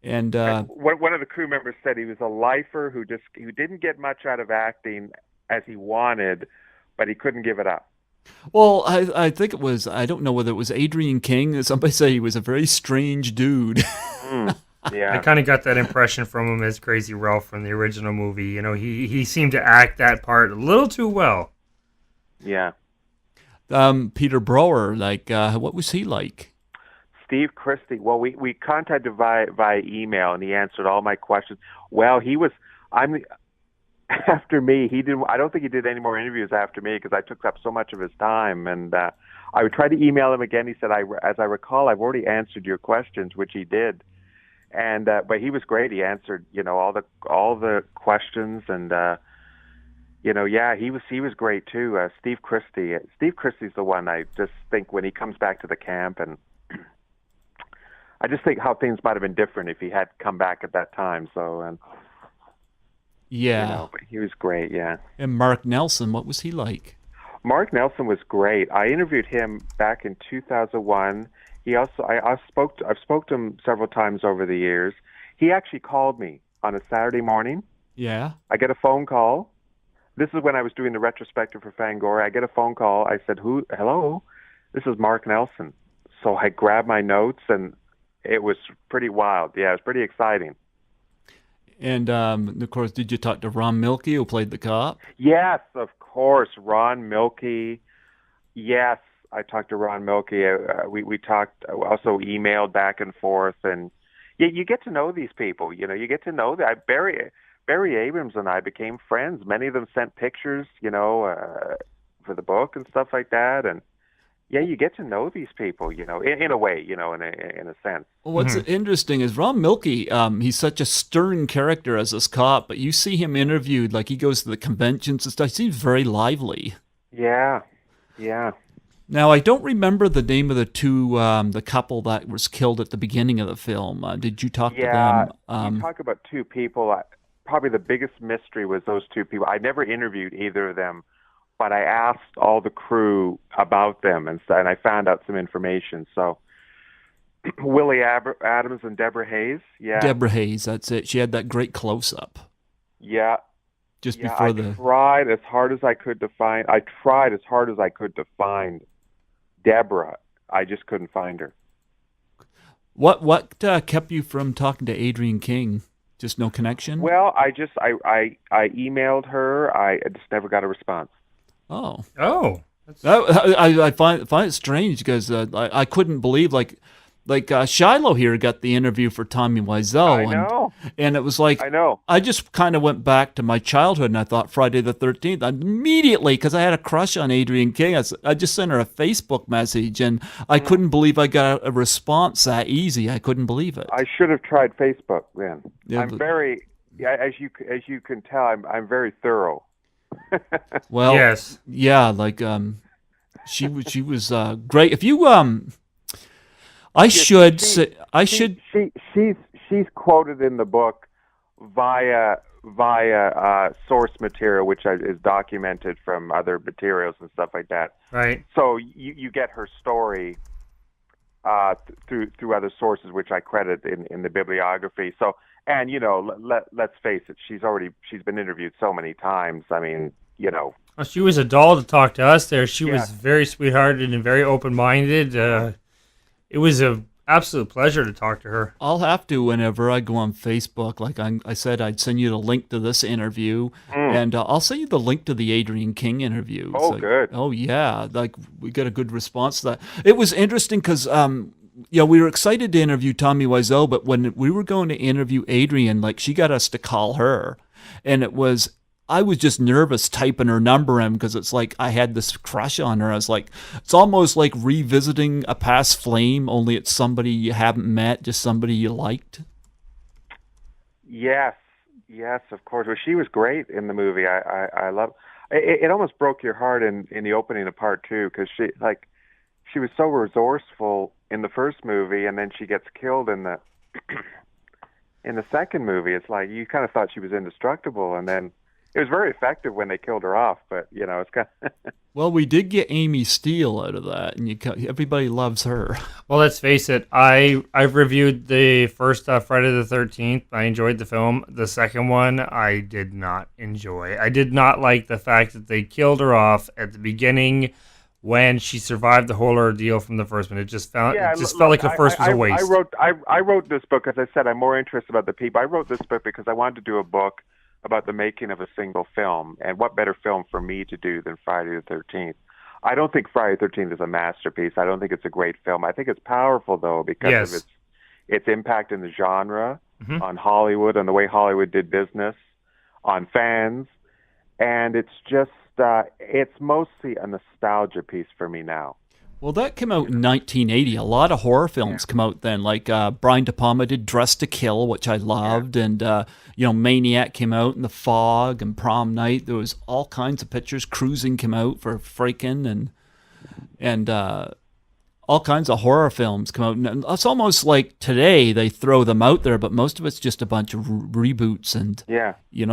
And one of the crew members said he was a lifer who didn't get much out of acting as he wanted, but he couldn't give it up. Well, I think it was, I don't know whether it was Adrian King. Somebody say he was a very strange dude. Yeah, I kind of got that impression from him as Crazy Ralph from the original movie. He seemed to act that part a little too well. Yeah. Peter Brower, what was he like? Steve Christie. Well, we contacted via email, and he answered all my questions. Well, after me. He didn't. I don't think he did any more interviews after me because I took up so much of his time. And I would try to email him again. He said, as I recall, I've already answered your questions, which he did. And but he was great. He answered all the questions, and yeah, he was great too. Steve Christie. Steve Christie's the one I just think when he comes back to the camp, and I just think how things might have been different if he had come back at that time. So yeah, but he was great. Yeah. And Mark Nelson, what was he like? Mark Nelson was great. I interviewed him back in 2001. I've spoke to him several times over the years. He actually called me on a Saturday morning. Yeah. I get a phone call. This is when I was doing the retrospective for Fangoria. I get a phone call. I said, hello? This is Mark Nelson. So I grabbed my notes, and it was pretty wild. Yeah, it was pretty exciting. And, of course, did you talk to Ron Milkey, who played the cop? Yes, of course, Ron Milkey. Yes, I talked to Ron Milkey. We talked, also emailed back and forth, and you get to know these people. You get to know that. Barry Abrams and I became friends. Many of them sent pictures, for the book and stuff like that, and yeah, you get to know these people, in a way, in a sense. Well, what's interesting is Ron Milkey, he's such a stern character as this cop, but you see him interviewed, he goes to the conventions and stuff. He seems very lively. Yeah. Now, I don't remember the name of the couple that was killed at the beginning of the film. Did you talk to them? You talk about two people. Probably the biggest mystery was those two people. I never interviewed either of them, but I asked all the crew about them, and I found out some information. So, Willie Adams and Deborah Hayes. Yeah, Deborah Hayes. That's it. She had that great close-up. Yeah. Just before I tried as hard as I could to find. Deborah. I just couldn't find her. What kept you from talking to Adrian King? Just no connection? Well, I emailed her. I just never got a response. Oh. I find it strange because I couldn't believe Shilo here got the interview for Tommy Wiseau. I know. And it was I know. I just kind of went back to my childhood and I thought Friday the 13th. Immediately, because I had a crush on Adrian King, I just sent her a Facebook message and I couldn't believe I got a response that easy. I couldn't believe it. I should have tried Facebook then. Yeah, I'm very, as you can tell, I'm very thorough. Well, yes. Yeah, she was great. If you She's quoted in the book via source material, which is documented from other materials and stuff like that. Right. So you get her story through other sources, which I credit in the bibliography. So, and let's face it, she's been interviewed so many times. I mean, Well, she was a doll to talk to us there. She Yeah. was very sweethearted and very open-minded. It was an absolute pleasure to talk to her. I'll have to whenever I go on Facebook. Like I said, I'd send you the link to this interview, and I'll send you the link to the Adrian King interview. Oh, So- good. Oh, yeah. Like we got a good response to that. It was interesting because, we were excited to interview Tommy Wiseau, but when we were going to interview Adrian, like she got us to call her, and I was just nervous typing her number in because it's like I had this crush on her. I was like, it's almost like revisiting a past flame, only it's somebody you haven't met, just somebody you liked. Yes, of course. Well, she was great in the movie. I love. It almost broke your heart in the opening of part 2 because she was so resourceful in the first movie, and then she gets killed in the in the second movie. It's like you kind of thought she was indestructible, and then it was very effective when they killed her off. But it's kind of Well, we did get Amy Steele out of that, and everybody loves her. Well, let's face it. I've reviewed the first Friday the 13th. I enjoyed the film. The second one, I did not enjoy. I did not like the fact that they killed her off at the beginning when she survived the whole ordeal from the first one. It just felt like the first was a waste. I wrote this book, as I said, I'm more interested about the people. I wrote this book because I wanted to do a book about the making of a single film, and what better film for me to do than Friday the 13th. I don't think Friday the 13th is a masterpiece. I don't think it's a great film. I think it's powerful, though, because of its impact in the genre, on Hollywood, on the way Hollywood did business, on fans, and it's just, it's mostly a nostalgia piece for me now. Well, that came out in 1980. A lot of horror films come out then, like Brian De Palma did Dressed to Kill, which I loved, and Maniac came out, and The Fog, and Prom Night. There was all kinds of pictures. Cruising came out for freaking, and all kinds of horror films come out. And it's almost like today they throw them out there, but most of it's just a bunch of reboots, and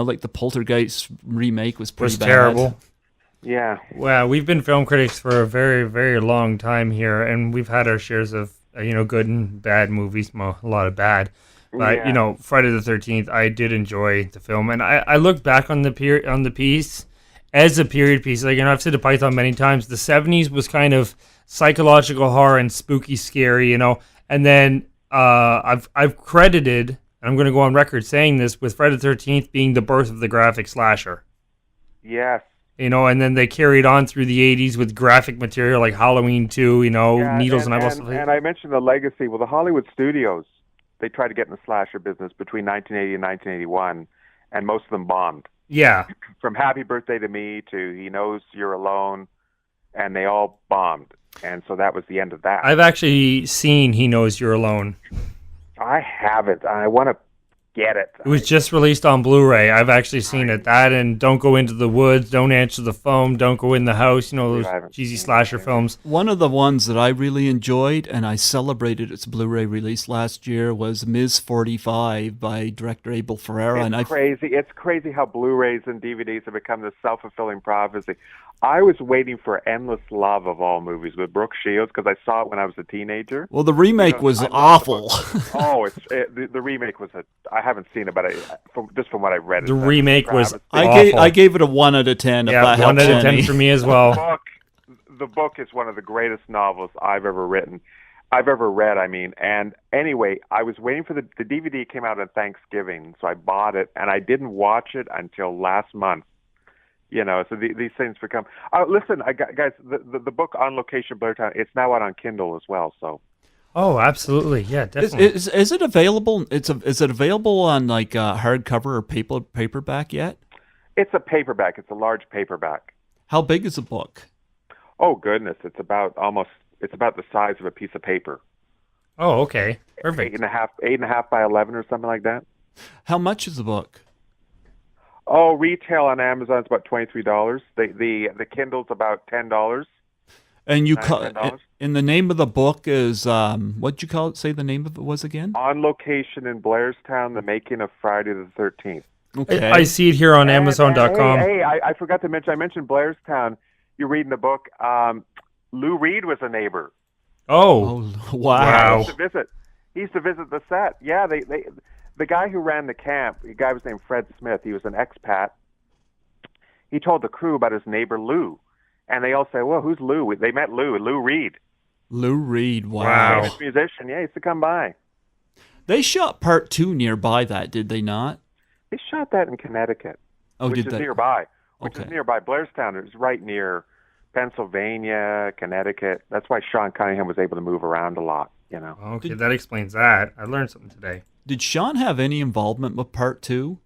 like the Poltergeist remake was pretty bad. Terrible. Yeah. Well, we've been film critics for a very, very long time here, and we've had our shares of, good and bad movies, a lot of bad. But, Friday the 13th, I did enjoy the film. And I look back on the piece as a period piece. Like, I've said to Python many times, the 70s was kind of psychological horror and spooky, scary, And then I've credited, and I'm going to go on record saying this, with Friday the 13th being the birth of the graphic slasher. Yes. And then they carried on through the 80s with graphic material like Halloween 2, Needles and Eyeballs. And I mentioned the legacy. Well, the Hollywood studios, they tried to get in the slasher business between 1980 and 1981, and most of them bombed. Yeah. From Happy Birthday to Me to He Knows You're Alone, and they all bombed. And so that was the end of that. I've actually seen He Knows You're Alone. I haven't. I want to get it. It was just released on Blu-ray. I've actually seen it. That and Don't Go Into the Woods, Don't Answer the Phone, Don't Go in the House, those cheesy slasher films. One of the ones that I really enjoyed, and I celebrated its Blu-ray release last year, was Ms. 45 by director Abel Ferrara. It's crazy how Blu-rays and DVDs have become this self-fulfilling prophecy. I was waiting for Endless Love of all movies with Brooke Shields because I saw it when I was a teenager. Well, the remake was awful. The remake was I haven't seen it, but just from what I've read, the remake was awful. I gave it a 1 out of 10. Yeah, 1 out of 10 for me as well. The book is one of the greatest novels I've ever read. I mean, and anyway, I was waiting for the DVD came out on Thanksgiving, so I bought it, and I didn't watch it until last month. So these things become. Listen, guys, the book On Location Blairstown, it's now out on Kindle as well. So. Oh, absolutely, yeah, definitely. Is it available? Is it available on like hardcover or paperback yet? It's a paperback. It's a large paperback. How big is the book? Oh goodness, it's about the size of a piece of paper. Oh, okay, perfect. 8.5 by 11 or something like that. How much is the book? Oh, retail on Amazon is about $23. The Kindle's about $10. And you and the name of the book is what'd you call it? Say the name of it was again. On Location in Blairstown: The Making of Friday the 13th. Okay. I see it here on Amazon.com. Hey, I forgot to mention. I mentioned Blairstown. You read in the book. Lou Reed was a neighbor Oh, Wow. He used to visit the set. Yeah, the guy who ran the camp, the guy was named Fred Smith. He was an expat. He told the crew about his neighbor Lou, and they all say, "Well, who's Lou?" They met Lou Reed. Lou Reed. Wow. Famous musician. Yeah, he used to come by. They shot part 2 nearby that, did they not? They shot that in Connecticut, Oh, which did is they? nearby. Okay. Blairstown is right near Pennsylvania, Connecticut. That's why Sean Cunningham was able to move around a lot. Okay, that explains that. I learned something today. Did Sean have any involvement with part 2?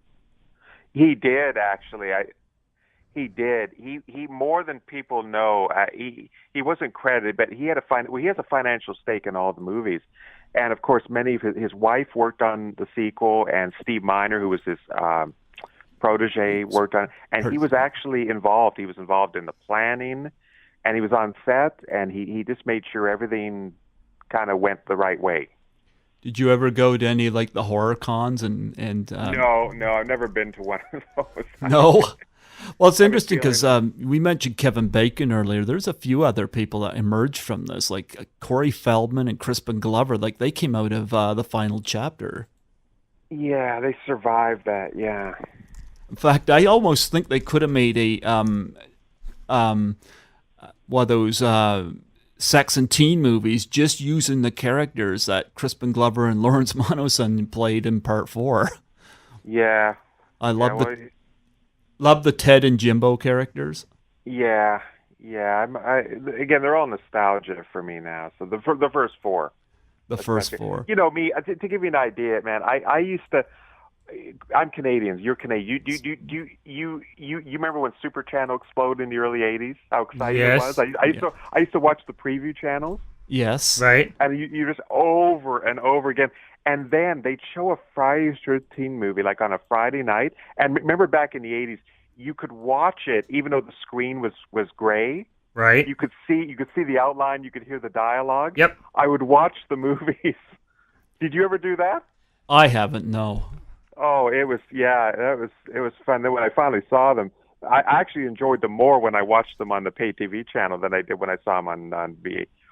He did actually. He did. He more than people know. He wasn't credited, but he has a financial stake in all the movies. And of course, many of his wife worked on the sequel, and Steve Miner, who was his protege, worked on. And he was actually involved. He was involved in the planning, and he was on set, and he just made sure everything kind of went the right way. Did you ever go to any like the horror cons and No, I've never been to one of those. No. Well, it's interesting because we mentioned Kevin Bacon earlier. There's a few other people that emerged from this, like Corey Feldman and Crispin Glover. Like they came out of the final chapter. Yeah, they survived that. Yeah. In fact, I almost think they could have made a one of those sex and teen movies just using the characters that Crispin Glover and Lawrence Monoson played in part 4. Yeah. I love the Ted and Jimbo characters. Yeah. Again, they're all nostalgia for me now. So the first 4. The first 4. You know me, to give you an idea, man. I used to. I'm Canadian. You're Canadian. You remember when Super Channel exploded in the early '80s? How exciting it was. I used to watch the preview channels. Yes. Right. And you just over and over again. And then they'd show a Friday the 13th movie like on a Friday night. And remember back in the '80s, you could watch it even though the screen was gray. Right. You could see the outline. You could hear the dialogue. Yep. I would watch the movies. Did you ever do that? I haven't. No. Oh, it was fun. Then when I finally saw them, I actually enjoyed them more when I watched them on the pay TV channel than I did when I saw them on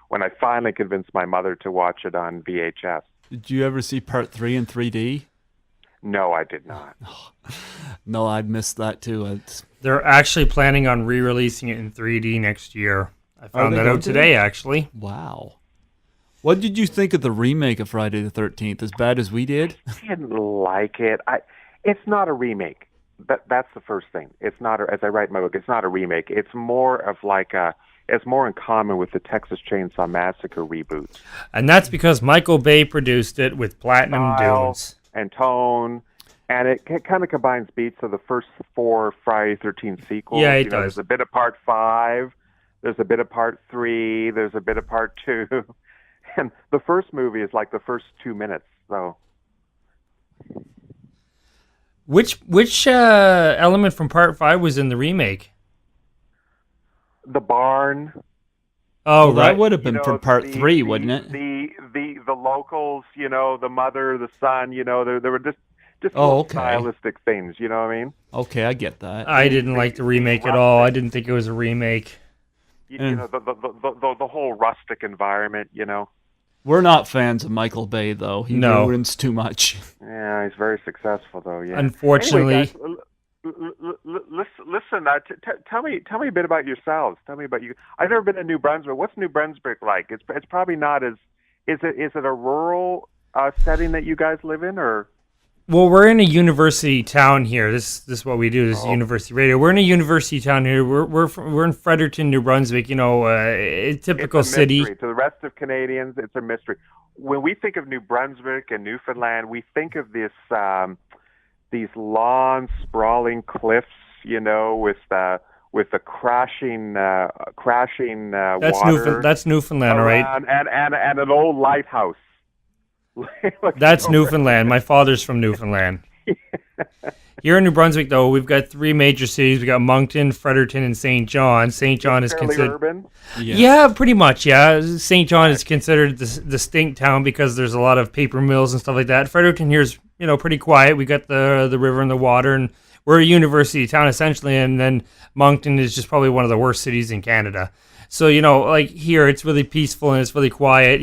when I finally convinced my mother to watch it on VHS. Did you ever see part 3 in 3D? No, I did not. No, I missed that too. They're actually planning on re-releasing it in 3D next year. I found that out today, actually. Wow. What did you think of the remake of Friday the 13th? As bad as we did? I didn't like it. It's not a remake. That's the first thing. It's not, as I write in my book, it's not a remake. It's more of it's more in common with the Texas Chainsaw Massacre reboot. And that's because Michael Bay produced it with Platinum Dunes. And tone, and it kind of combines beats of the first 4 Friday the 13th sequels. Yeah, it does. There's a bit of part 5, there's a bit of part 3, there's a bit of part 2. And the first movie is like the first 2 minutes, so. Which element from Part 5 was in the remake? The barn. Oh, well, right. That would have been from Part 3, wouldn't it? The locals, the mother, the son, there were just stylistic things, you know what I mean? Okay, I get that. I didn't like the remake at all. I didn't think it was a remake. The whole rustic environment, We're not fans of Michael Bay, though. He ruins too much. Yeah, he's very successful, though. Yeah. Unfortunately. Anyway, guys, listen. Tell me a bit about yourselves. Tell me about you. I've never been to New Brunswick. What's New Brunswick like? It's probably not as. Is it a rural setting that you guys live in, or? Well, we're in a university town here. This is what we do. This is University Radio. We're in a university town here. We're in Fredericton, New Brunswick. A typical city. To the rest of Canadians, it's a mystery. When we think of New Brunswick and Newfoundland, we think of this these long, sprawling cliffs. With the crashing water. That's Newfoundland, right? And an old lighthouse. That's Newfoundland. My father's from Newfoundland. Here in New Brunswick, though, we've got 3 major cities. We got Moncton, Fredericton, and St. John. St. John is considered urban. Yeah, pretty much. Yeah, St. John is considered the distinct town because there's a lot of paper mills and stuff like that. Fredericton here is pretty quiet. We got the river and the water, and we're a university town essentially. And then Moncton is just probably one of the worst cities in Canada. So, like here, it's really peaceful and it's really quiet.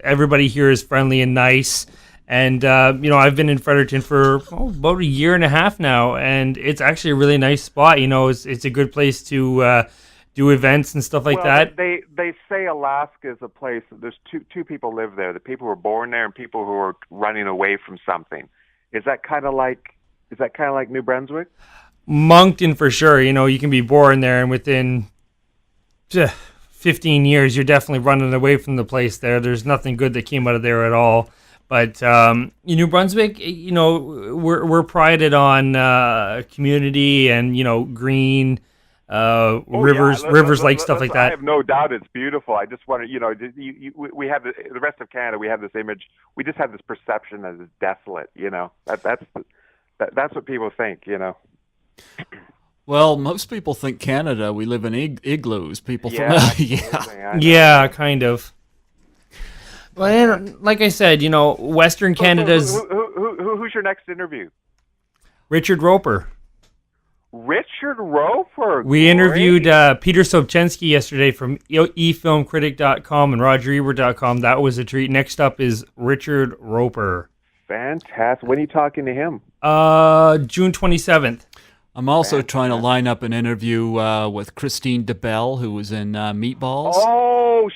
Everybody here is friendly and nice. And, I've been in Fredericton for about a year and a half now, and it's actually a really nice spot. It's a good place to do events and stuff like that. They say Alaska is a place, there's two people live there, the people who were born there and people who are running away from something. Is that kind of like New Brunswick? Moncton for sure. You can be born there, and within 15 years, you're definitely running away from the place there. There's nothing good that came out of there at all. But New Brunswick, we're prided on community and green rivers, like stuff like that. I have no doubt it's beautiful. I just want to, we have the rest of Canada. We have this image. We just have this perception that it's desolate. That's what people think. Well, most people think Canada, we live in igloos. People from yeah, kind of. Well, like I said, Western Canada's... Who's your next interview? Richard Roper. Richard Roper. We interviewed Peter Sobczynski yesterday from eFilmCritic.com and RogerEbert.com. That was a treat. Next up is Richard Roper. Fantastic. When are you talking to him? June 27th. I'm also trying to line up an interview with Christine DeBelle, who was in Meatballs. Oh,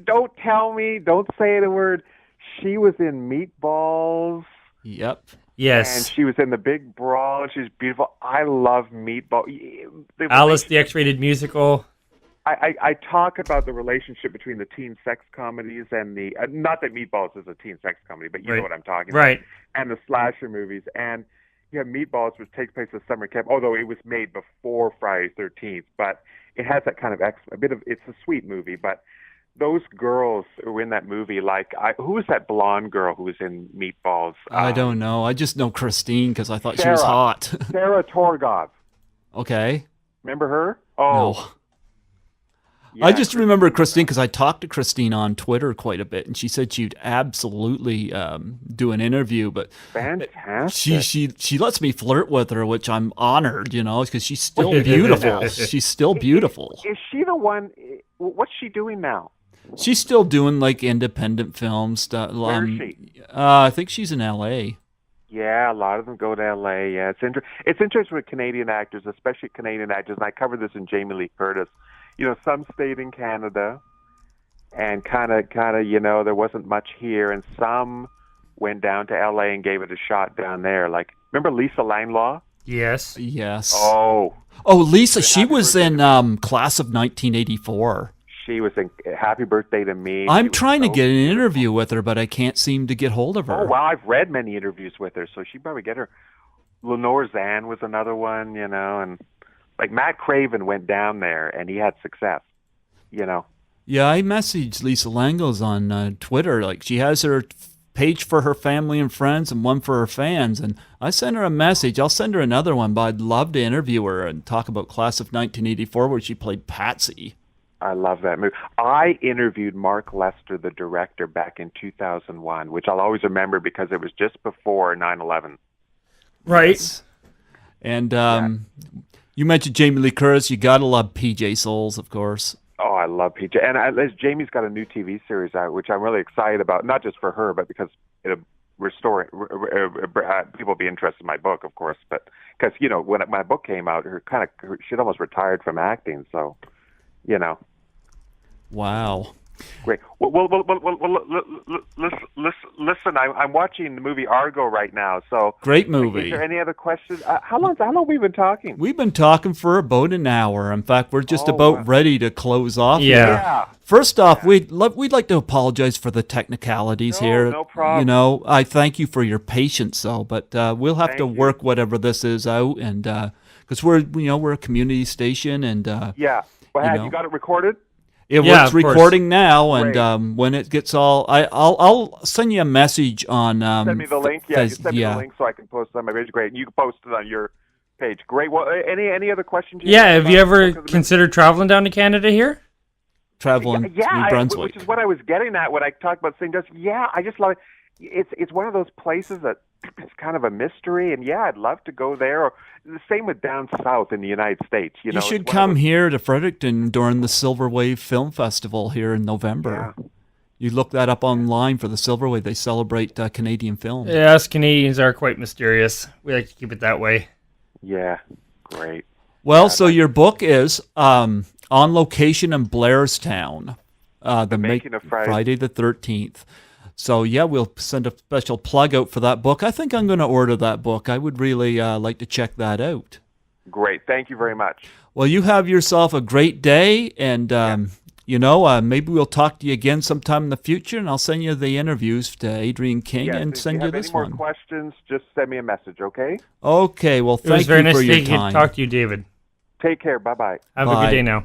don't say the word. She was in Meatballs. Yep. Yes. And she was in The Big Brawl. She's beautiful. I love Meatballs. Alice, the X-rated musical. I talk about the relationship between the teen sex comedies and the, not that Meatballs is a teen sex comedy, but you know what I'm talking about. Right. And the slasher movies. And you have Meatballs, which takes place at summer camp, although it was made before Friday the 13th, but it has that kind of it's a sweet movie, but those girls who were in that movie, who was that blonde girl who was in Meatballs? I don't know. I just know Christine because I thought she was hot. Sarah Torgov. Okay. Remember her? Oh. No. Yeah, I just remember Christine because I talked to Christine on Twitter quite a bit, and she said she'd absolutely do an interview. But fantastic. She lets me flirt with her, which I'm honored, because she's still beautiful. She's still beautiful. Is she the one? What's she doing now? She's still doing independent films. Where is she? I think she's in L.A. Yeah, a lot of them go to L.A. Yeah, it's interesting with Canadian actors, especially Canadian actors, and I covered this in Jamie Lee Curtis. Some stayed in Canada and kind of, there wasn't much here, and some went down to L.A. and gave it a shot down there. Remember Lisa Langlaw? Yes. Oh, Lisa, she was in Class of 1984. She was in Happy Birthday to Me. I'm trying to get an interview with her, but I can't seem to get hold of her. Oh, wow, I've read many interviews with her, so she'd probably get her. Lenore Zann was another one, and... Matt Craven went down there and he had success, Yeah, I messaged Lisa Langos on Twitter. She has her page for her family and friends and one for her fans. And I sent her a message. I'll send her another one, but I'd love to interview her and talk about Class of 1984 where she played Patsy. I love that movie. I interviewed Mark Lester, the director, back in 2001, which I'll always remember because it was just before 9/11. Right. Yes. And you mentioned Jamie Lee Curtis. You gotta love PJ Souls, of course. Oh, I love PJ. And Jamie's got a new TV series out, which I'm really excited about, not just for her, but because it'll restore people will be interested in my book, of course. But because when my book came out, she'd almost retired from acting, so Wow. Great. Well, listen. I'm watching the movie Argo right now. So great movie. Is there any other questions? How long have we been talking? We've been talking for about an hour. In fact, we're just about ready to close off. Yeah. First off, we'd like to apologize for the technicalities here. No problem. I thank you for your patience, though. But we'll have to work whatever this is out, and because we're a community station, and yeah. Well, have you got it recorded? It's recording now, and when it gets I'll send you a message on. Send me the link. Yeah, send me the link so I can post it on my page. Great, and you can post it on your page. Great. Well, any other questions? Have you ever considered traveling down to Canada here? Traveling to New Brunswick, which is what I was getting at when I talked about St. Joseph. Yeah, I just love it. It's one of those places that it's kind of a mystery. And yeah, I'd love to go there. Or the same with down south in the United States. You know, should come here to Fredericton during the Silver Wave Film Festival here in November. Yeah. You look that up online for the Silver Wave. They celebrate Canadian film. Yeah, us Canadians are quite mysterious. We like to keep it that way. Yeah, great. Well, so your book is on location in Blairstown, the Making of Friday the 13th. So, yeah, we'll send a special plug out for that book. I think I'm going to order that book. I would really like to check that out. Great. Thank you very much. Well, you have yourself a great day, and, maybe we'll talk to you again sometime in the future, and I'll send you the interviews to Adrian King and send you this one. If you have any more questions, just send me a message, okay? Okay, well, thank you for your time. It was very nice to talk to you, David. Take care. Bye-bye. Have a good day now.